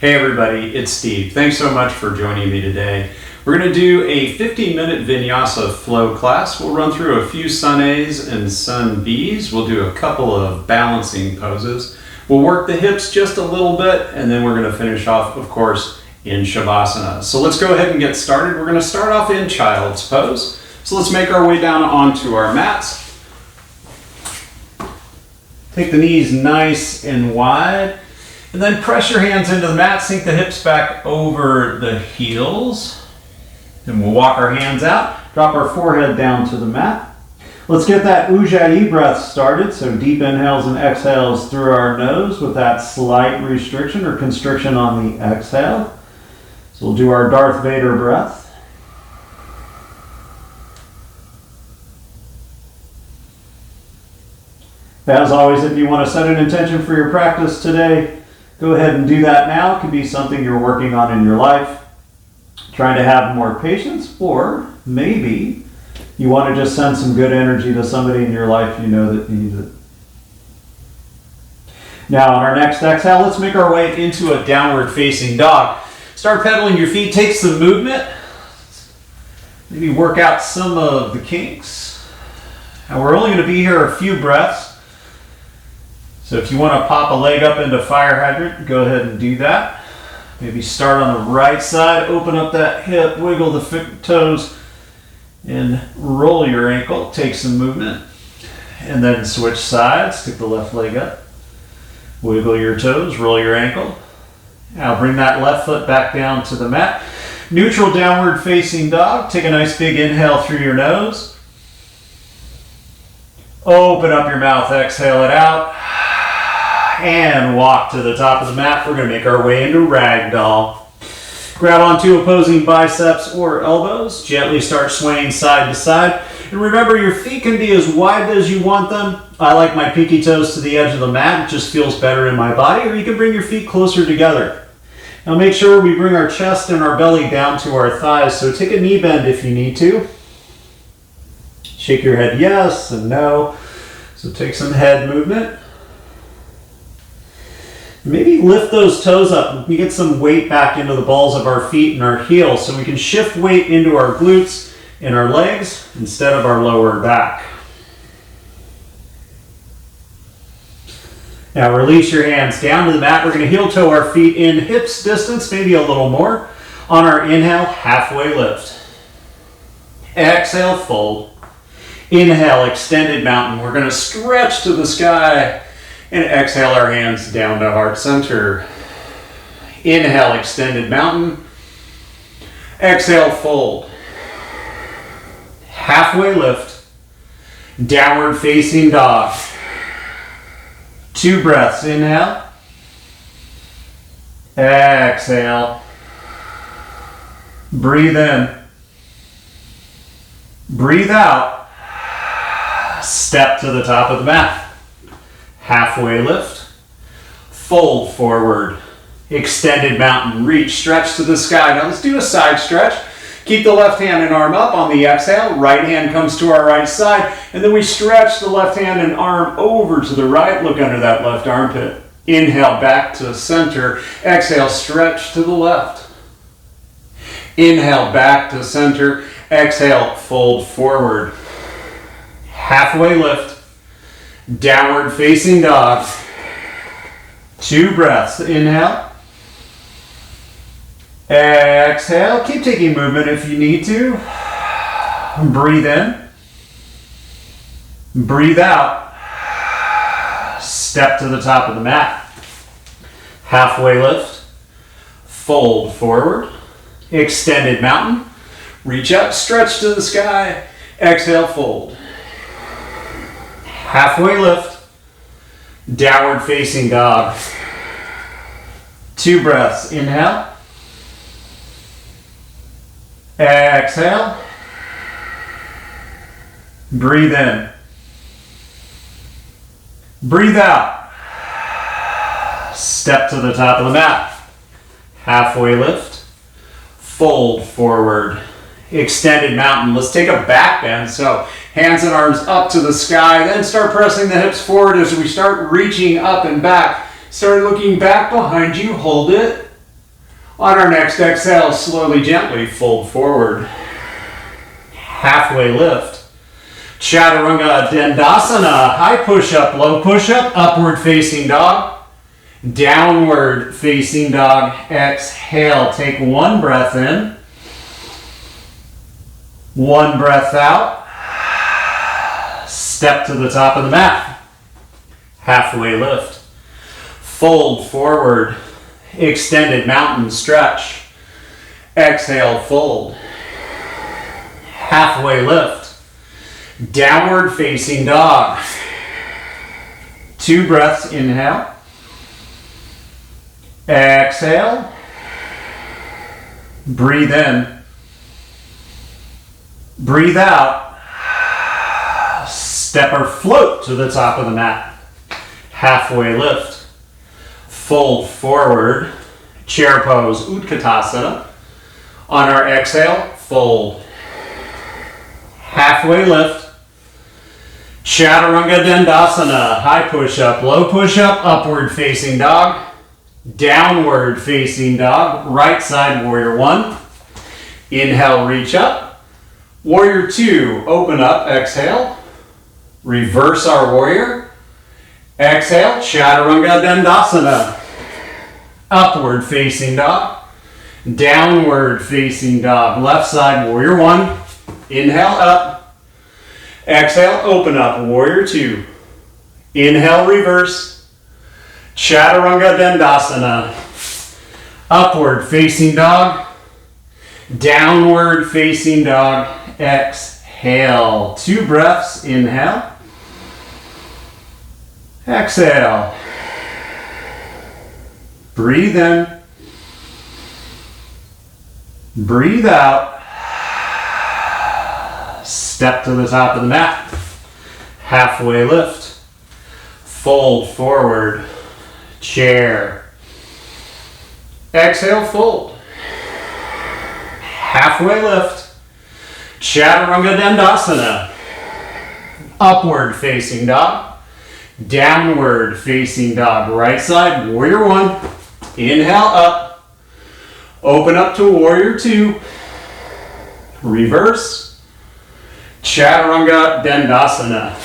Hey everybody, it's Steve. Thanks so much for joining me today. We're going to do a 15-minute Vinyasa Flow class. We'll run through a few Sun A's and Sun B's. We'll do a couple of balancing poses. We'll work the hips just a little bit, and then we're going to finish off, of course, in Shavasana. So let's go ahead and get started. We're going to start off in Child's Pose. So let's make our way down onto our mats. Take the knees nice and wide. And then press your hands into the mat, sink the hips back over the heels. Then we'll walk our hands out, drop our forehead down to the mat. Let's get that Ujjayi breath started. So deep inhales and exhales through our nose with that slight restriction or constriction on the exhale. So we'll do our Darth Vader breath. As always, if you want to set an intention for your practice today, go ahead and do that now. It could be something you're working on in your life, trying to have more patience, or maybe you want to just send some good energy to somebody in your life you know that needs it. Now on our next exhale, let's make our way into a downward facing dog. Start pedaling your feet, take some movement. Maybe work out some of the kinks. And we're only going to be here a few breaths. So if you want to pop a leg up into fire hydrant, go ahead and do that. Maybe start on the right side, open up that hip, wiggle the toes, and roll your ankle. Take some movement. And then switch sides, stick the left leg up, wiggle your toes, roll your ankle. Now bring that left foot back down to the mat. Neutral downward facing dog. Take a nice big inhale through your nose. Open up your mouth, exhale it out. And walk to the top of the mat. We're going to make our way into Ragdoll. Grab onto opposing biceps or elbows. Gently start swaying side to side. And remember, your feet can be as wide as you want them. I like my pinky toes to the edge of the mat. It just feels better in my body. Or you can bring your feet closer together. Now make sure we bring our chest and our belly down to our thighs. So take a knee bend if you need to. Shake your head yes and no. So take some head movement. Maybe lift those toes up. We get some weight back into the balls of our feet and our heels so we can shift weight into our glutes and our legs instead of our lower back. Now release your hands down to the mat. We're going to heel toe our feet in hips distance, maybe a little more. On our inhale, halfway lift. Exhale, fold. Inhale, extended mountain. We're going to stretch to the sky. And exhale our hands down to heart center. Inhale, extended mountain. Exhale, fold. Halfway lift. Downward facing dog. 2 breaths. Inhale. Exhale. Breathe in. Breathe out. Step to the top of the mat. Halfway lift, fold forward, extended mountain, reach, stretch to the sky. Now let's do a side stretch. Keep the left hand and arm up on the exhale. Right hand comes to our right side, and then we stretch the left hand and arm over to the right. Look under that left armpit. Inhale, back to center. Exhale, stretch to the left. Inhale, back to center. Exhale, fold forward. Halfway lift. Downward facing dog. 2 breaths. Inhale. Exhale. Keep taking movement if you need to. Breathe in. Breathe out. Step to the top of the mat. Halfway lift. Fold forward. Extended mountain. Reach up, stretch to the sky. Exhale, fold. Halfway lift, downward facing dog. 2 breaths. Inhale. Exhale. Breathe in. Breathe out. Step to the top of the mat. Halfway lift. Fold forward. Extended mountain. Let's take a back bend. So hands and arms up to the sky. Then start pressing the hips forward as we start reaching up and back. Start looking back behind you. Hold it. On our next exhale, slowly, gently fold forward. Halfway lift. Chaturanga Dandasana. High push-up, low push-up, upward facing dog. Downward facing dog. Exhale. Take one breath in. One breath out. Step to the top of the mat. Halfway lift. Fold forward. Extended mountain stretch. Exhale, fold. Halfway lift. Downward facing dog. 2 breaths, inhale. Exhale. Breathe in. Breathe out. Step or float to the top of the mat. Halfway lift. Fold forward. Chair pose, Utkatasana. On our exhale, fold. Halfway lift. Chaturanga Dandasana. High push-up, low push-up, upward facing dog. Downward facing dog. Right side, warrior 1. Inhale, reach up. Warrior 2, open up, exhale. Reverse our warrior. Exhale, Chaturanga Dandasana. Upward facing dog. Downward facing dog. Left side, warrior 1. Inhale, up. Exhale, open up, warrior 2. Inhale, reverse. Chaturanga Dandasana. Upward facing dog. Downward facing dog. Exhale. 2 breaths, inhale. Exhale. Breathe in. Breathe out. Step to the top of the mat. Halfway lift. Fold forward. Chair. Exhale, fold. Halfway lift. Chaturanga Dandasana. Upward facing dog. Downward facing dog. Right side, warrior 1. Inhale, up. Open up to warrior 2. Reverse. Chaturanga Dandasana.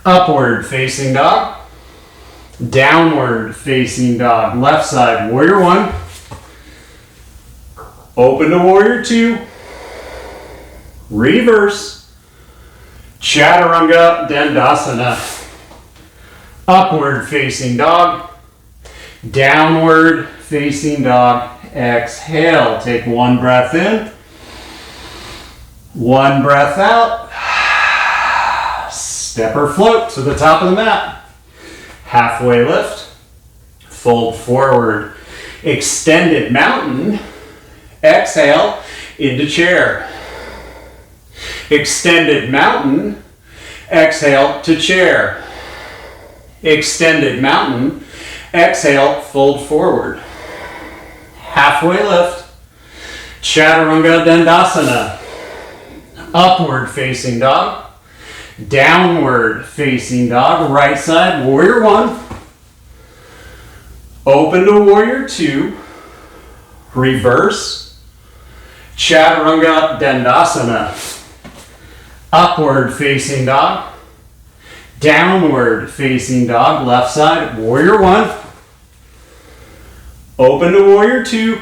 Upward facing dog. Downward facing dog. Left side, warrior 1. Open to warrior 2. Reverse. Chaturanga Dandasana. Upward facing dog. Downward facing dog. Exhale. Take 1 breath in. 1 breath out. Step or float to the top of the mat. Halfway lift. Fold forward. Extended mountain. Exhale into chair. Extended mountain. Exhale to chair. Extended mountain. Exhale, fold forward. Halfway lift. Chaturanga Dandasana. Upward facing dog. Downward facing dog. Right side, warrior 1. Open to warrior 2. Reverse. Chaturanga Dandasana. Upward facing dog. Downward facing dog. Left side, warrior 1. Open to warrior 2.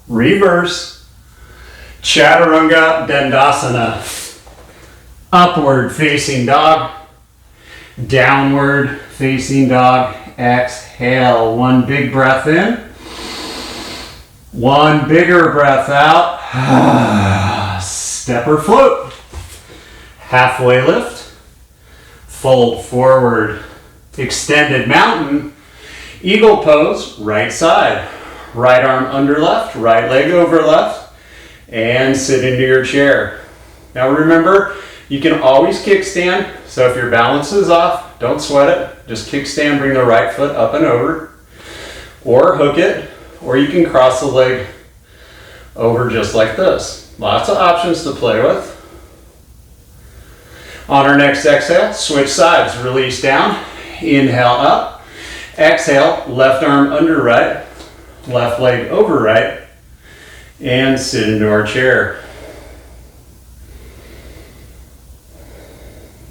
Reverse. Chaturanga Dandasana. Upward facing dog. Downward facing dog. Exhale. 1 big breath in. 1 bigger breath out. Step or float. Halfway lift. Fold forward. Extended mountain. Eagle pose, right side. Right arm under left, right leg over left. And sit into your chair. Now remember, you can always kickstand. So if your balance is off, don't sweat it. Just kickstand, bring the right foot up and over. Or hook it. Or you can cross the leg over just like this. Lots of options to play with. On our next exhale, switch sides. Release down. Inhale up. Exhale, left arm under right. left leg over right, and sit into our chair.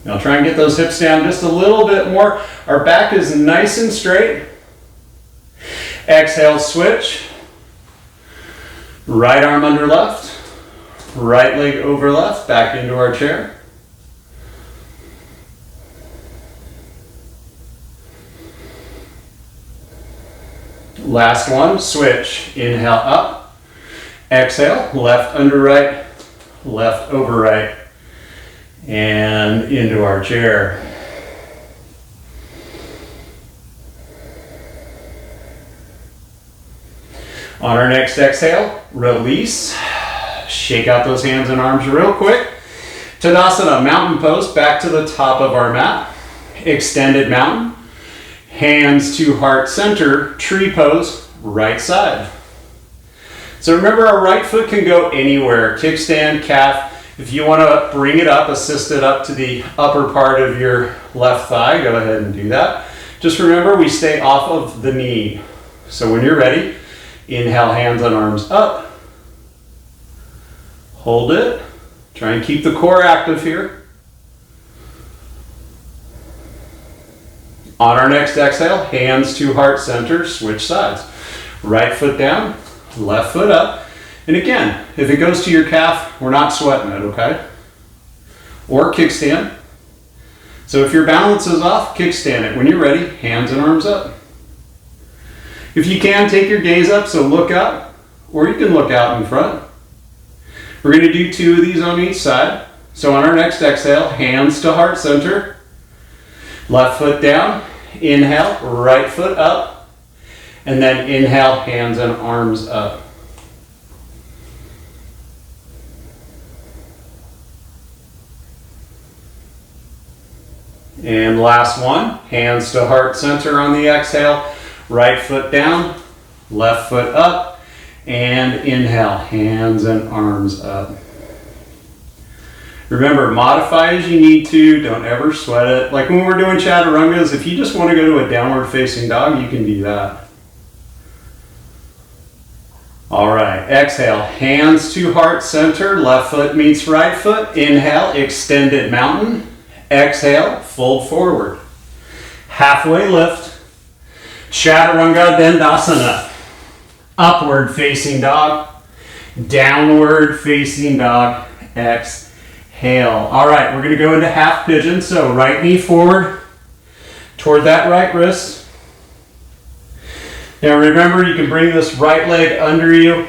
Now try and get those hips down just a little bit more. Our back is nice and straight. Exhale, switch. Right arm under left, right leg over left, back into our chair. Last one, switch. Inhale up, exhale, left under right, left over right, and into our chair. On our next exhale, release. Shake out those hands and arms real quick. Tadasana, mountain pose, back to the top of our mat. Extended mountain. Hands to heart center, tree pose, right side. So remember, our right foot can go anywhere. Kickstand, calf. If you want to bring it up, assist it up to the upper part of your left thigh, go ahead and do that. Just remember, we stay off of the knee. So when you're ready, inhale, hands and arms up. Hold it. Try and keep the core active here. On our next exhale, hands to heart center, switch sides. Right foot down, left foot up. And again, if it goes to your calf, we're not sweating it, okay? Or kickstand. So if your balance is off, kickstand it. When you're ready, hands and arms up. If you can, take your gaze up, so look up, or you can look out in front. We're going to do 2 of these on each side. So on our next exhale, hands to heart center, left foot down, inhale, right foot up, and then inhale, hands and arms up. And last one, hands to heart center on the exhale, right foot down, left foot up, and inhale, hands and arms up. Remember, modify as you need to, don't ever sweat it. Like when we're doing chaturangas, if you just want to go to a downward facing dog, you can do that. All right, exhale, hands to heart center, left foot meets right foot. Inhale, extended mountain. Exhale, fold forward. Halfway lift. Chaturanga Dandasana. Upward facing dog. Downward facing dog. Exhale. All right, we're going to go into half pigeon. So right knee forward toward that right wrist. Now remember, you can bring this right leg under you,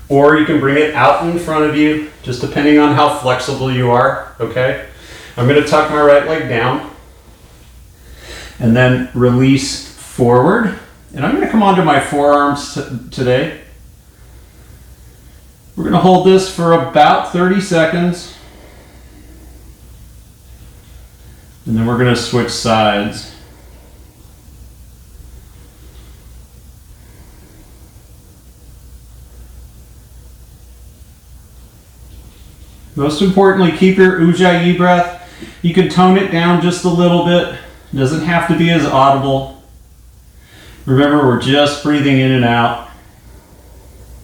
or you can bring it out in front of you, just depending on how flexible you are, okay? I'm going to tuck my right leg down and then release forward. And I'm going to come onto my forearms today. We're going to hold this for about 30 seconds. And then we're going to switch sides. Most importantly, keep your Ujjayi breath. You can tone it down just a little bit. It doesn't have to be as audible. Remember, we're just breathing in and out.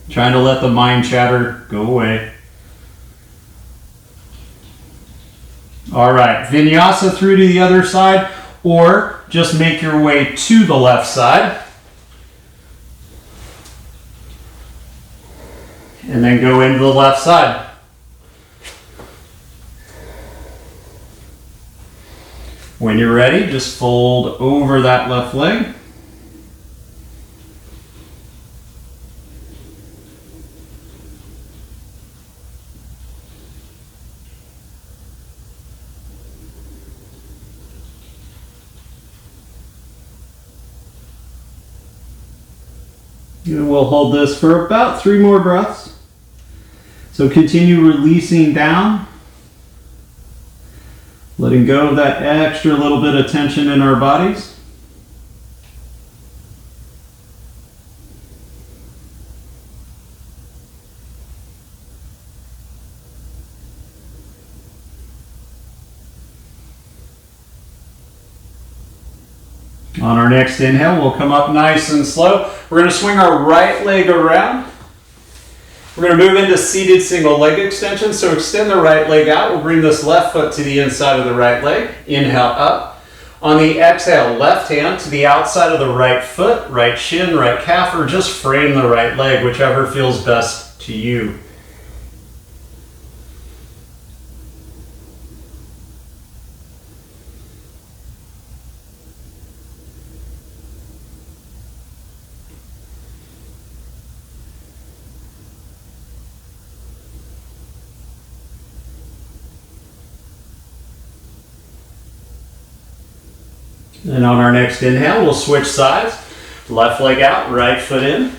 Trying to let the mind chatter go away. All right, Vinyasa through to the other side, or just make your way to the left side. And then go into the left side. When you're ready, just fold over that left leg. And we'll hold this for about 3 more breaths. So continue releasing down. Letting go of that extra little bit of tension in our bodies. On our next inhale, we'll come up nice and slow. We're going to swing our right leg around. We're going to move into seated single leg extension. So extend the right leg out. We'll bring this left foot to the inside of the right leg. Inhale up. On the exhale, left hand to the outside of the right foot, right shin, right calf, or just frame the right leg, whichever feels best to you. And on our next inhale, we'll switch sides. Left leg out, right foot in.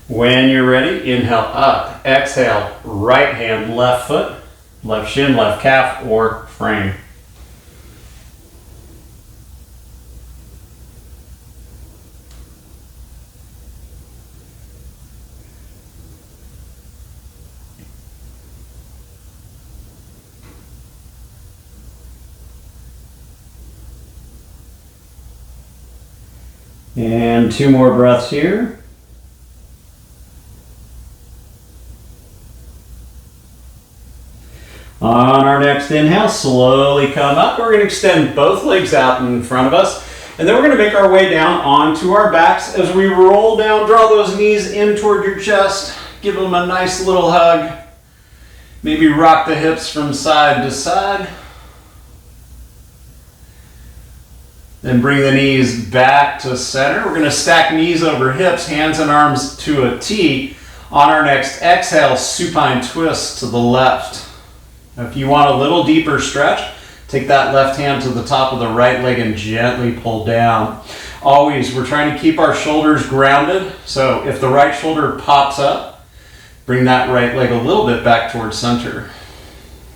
When you're ready, inhale up. Exhale, right hand, left foot, left shin, left calf, or frame. And 2 more breaths here. On our next inhale, slowly come up. We're going to extend both legs out in front of us. And then we're going to make our way down onto our backs. As we roll down, draw those knees in toward your chest. Give them a nice little hug. Maybe rock the hips from side to side. Then bring the knees back to center. We're going to stack knees over hips, hands and arms to a T. On our next exhale, supine twist to the left. If you want a little deeper stretch, take that left hand to the top of the right leg and gently pull down. Always, we're trying to keep our shoulders grounded. So if the right shoulder pops up, bring that right leg a little bit back towards center.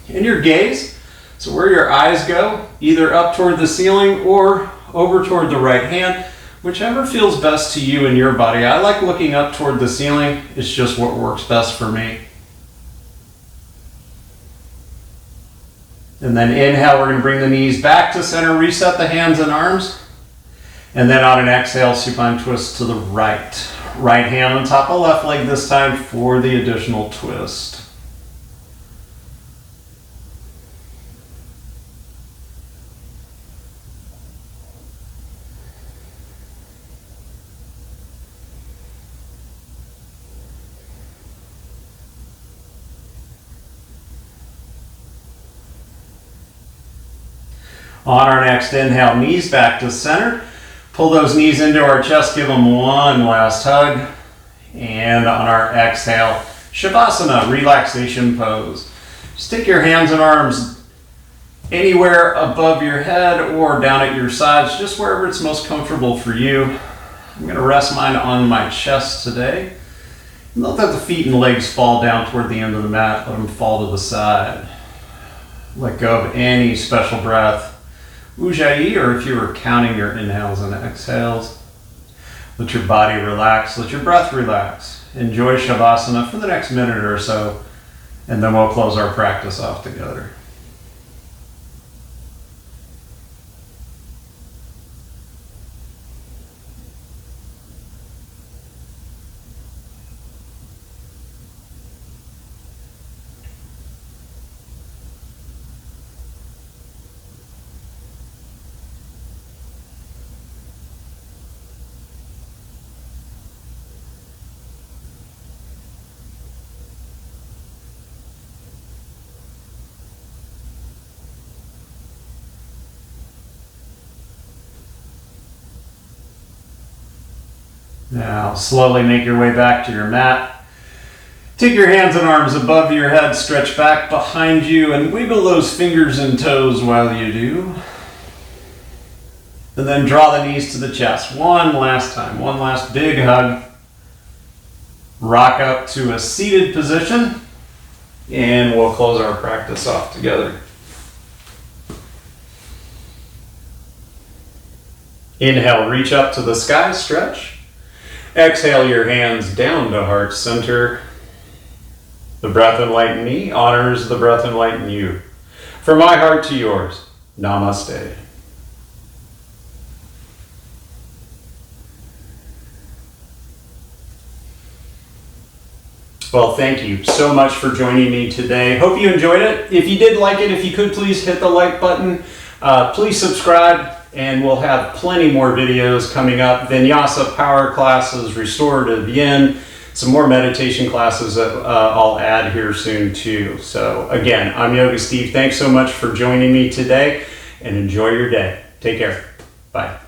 And your gaze, so where your eyes go, either up toward the ceiling or over toward the right hand, whichever feels best to you and your body. I like looking up toward the ceiling. It's just what works best for me. And then inhale, we're going to bring the knees back to center, reset the hands and arms. And then on an exhale, supine twist to the right. Right hand on top of left leg this time for the additional twist. On our next inhale, knees back to center. Pull those knees into our chest, give them one last hug. And on our exhale, Shavasana, relaxation pose. Just take your hands and arms anywhere above your head or down at your sides, just wherever it's most comfortable for you. I'm going to rest mine on my chest today. Don't let the feet and legs fall down toward the end of the mat. Let them fall to the side. Let go of any special breath. Ujjayi, or if you were counting your inhales and exhales. Let your body relax. Let your breath relax. Enjoy Shavasana for the next minute or so, and then we'll close our practice off together. Now, slowly make your way back to your mat. Take your hands and arms above your head, stretch back behind you, and wiggle those fingers and toes while you do. And then draw the knees to the chest. One last time, one last big hug. Rock up to a seated position, and we'll close our practice off together. Inhale, reach up to the sky, stretch. Exhale your hands down to heart center. The breath enlighten me honors the breath enlighten you. From my heart to yours, namaste. Well, thank you so much for joining me today. Hope you enjoyed it. If you did like it, if you could please hit the like button. Please subscribe, and we'll have plenty more videos coming up. Vinyasa power classes, restorative yin, some more meditation classes that I'll add here soon too. So again, I'm Yoga Steve. Thanks so much for joining me today, and enjoy your day. Take care. Bye.